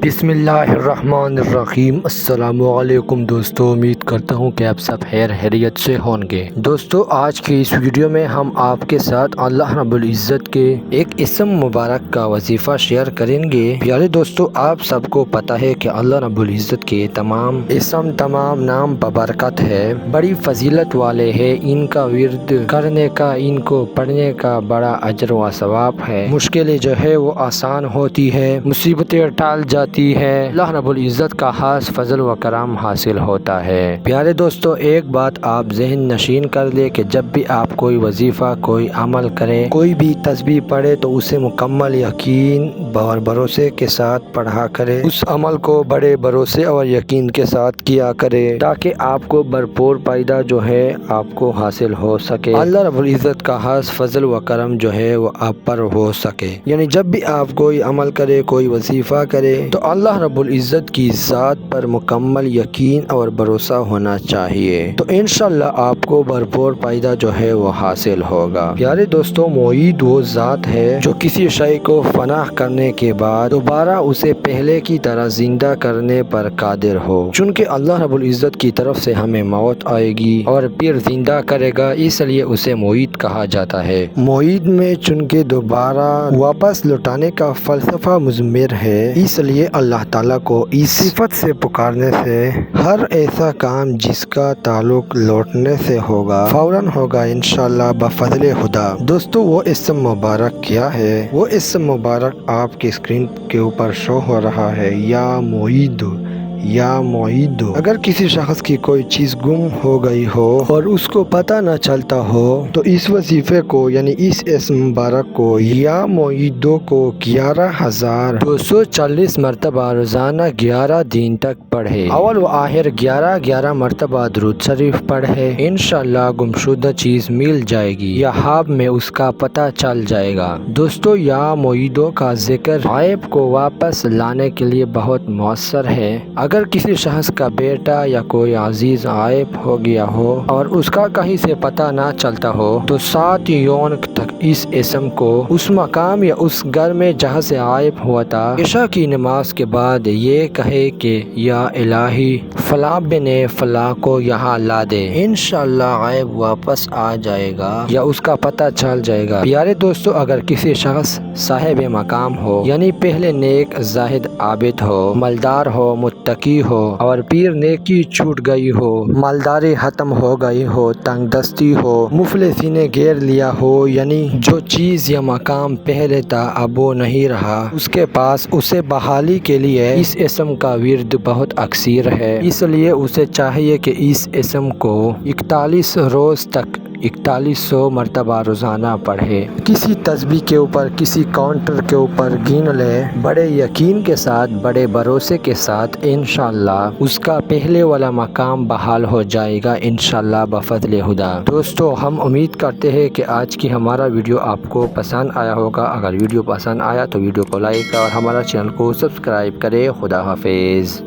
بسم اللہ الرحمن الرحیم۔ السلام علیکم دوستو، امید کرتا ہوں کہ آپ سب خیریت سے ہوں گے۔ دوستو، آج کی اس ویڈیو میں ہم آپ کے ساتھ اللہ رب العزت کے ایک اسم مبارک کا وظیفہ شیئر کریں گے۔ پیارے دوستو، آپ سب کو پتہ ہے کہ اللہ رب العزت کے تمام اسم، تمام نام ببرکت ہے، بڑی فضیلت والے ہیں۔ ان کا ورد کرنے کا، ان کو پڑھنے کا بڑا اجر و ثواب ہے۔ مشکلیں جو ہے وہ آسان ہوتی ہے، مصیبتیں ٹال جاتی ہے، اللہ رب العزت کا خاص فضل و کرم حاصل ہوتا ہے۔ پیارے دوستو، ایک بات آپ ذہن نشین کر لیں کہ جب بھی آپ کوئی وظیفہ، کوئی عمل کریں، کوئی بھی تسبیح پڑھے تو اسے مکمل یقین اور بھروسے کے ساتھ پڑھا کرے۔ اس عمل کو بڑے بھروسے اور یقین کے ساتھ کیا کرے تاکہ آپ کو بھرپور فائدہ جو ہے آپ کو حاصل ہو سکے، اللہ رب العزت کا خاص فضل و کرم جو ہے وہ آپ پر ہو سکے۔ یعنی جب بھی آپ کوئی عمل کرے، کوئی وظیفہ کرے تو اللہ رب العزت کی ذات پر مکمل یقین اور بھروسہ ہونا چاہیے، تو انشاءاللہ آپ کو بھرپور فائدہ جو ہے وہ حاصل ہوگا۔ پیارے دوستو، معید وہ ذات ہے جو کسی شے کو فنا کرنے کے بعد دوبارہ اسے پہلے کی طرح زندہ کرنے پر قادر ہو۔ چونکہ اللہ رب العزت کی طرف سے ہمیں موت آئے گی اور پھر زندہ کرے گا، اس لیے اسے معید کہا جاتا ہے۔ معید میں چونکہ دوبارہ واپس لوٹانے کا فلسفہ مضمر ہے، اس لیے اللہ تعالیٰ کو اس صفت سے پکارنے سے ہر ایسا کام جس کا تعلق لوٹنے سے ہوگا فوراً ہوگا انشاءاللہ بفضل خدا۔ دوستو، وہ اسم مبارک کیا ہے؟ وہ اسم مبارک آپ کی اسکرین کے اوپر شو ہو رہا ہے، یا معید، یا معید۔ اگر کسی شخص کی کوئی چیز گم ہو گئی ہو اور اس کو پتہ نہ چلتا ہو تو اس وظیفے کو، یعنی اس اسم مبارک کو، یا معیدوں کو 11,240 مرتبہ روزانہ 11 دن تک پڑھے۔ اول و آخر 11 مرتبہ درود شریف پڑھے، انشاءاللہ گمشدہ چیز مل جائے گی یا خواب میں اس کا پتہ چل جائے گا۔ دوستو، یا معیدوں کا ذکر عیب کو واپس لانے کے لیے بہت مؤثر ہے۔ اگر کسی شخص کا بیٹا یا کوئی عزیز غائب ہو گیا ہو اور اس کا کہیں سے پتہ نہ چلتا ہو تو 7 یوم تک اس اسم کو اس مقام یا اس گھر میں جہاں سے غائب ہوا تھا، عشاء کی نماز کے بعد یہ کہے کہ یا الہی فلاں بن فلاں کو یہاں لا دے، انشاءاللہ غائب واپس آ جائے گا یا اس کا پتہ چل جائے گا۔ پیارے دوستو، اگر کسی شخص صاحب مقام ہو، یعنی پہلے نیک، زاہد، عابد ہو، مالدار ہو، متقی ہو اور پھر نیکی چھوٹ گئی ہو، مالداری ختم ہو گئی ہو، تنگ دستی ہو، مفلسی نے گھیر لیا ہو، یعنی جو چیز یا مقام پہلے تھا اب وہ نہیں رہا اس کے پاس، اسے بحالی کے لیے اس اسم کا ورد بہت اکثر ہے۔ اس لیے اسے چاہیے کہ اس اسم کو 41 روز تک 4100 مرتبہ روزانہ پڑھے۔ کسی تسبیح کے اوپر، کسی کاؤنٹر کے اوپر گن لے، بڑے یقین کے ساتھ، بڑے بھروسے کے ساتھ، انشاءاللہ اس کا پہلے والا مقام بحال ہو جائے گا انشاءاللہ بفضل خدا۔ دوستو، ہم امید کرتے ہیں کہ آج کی ہمارا ویڈیو آپ کو پسند آیا ہوگا۔ اگر ویڈیو پسند آیا تو ویڈیو کو لائک اور ہمارا چینل کو سبسکرائب کرے۔ خدا حافظ۔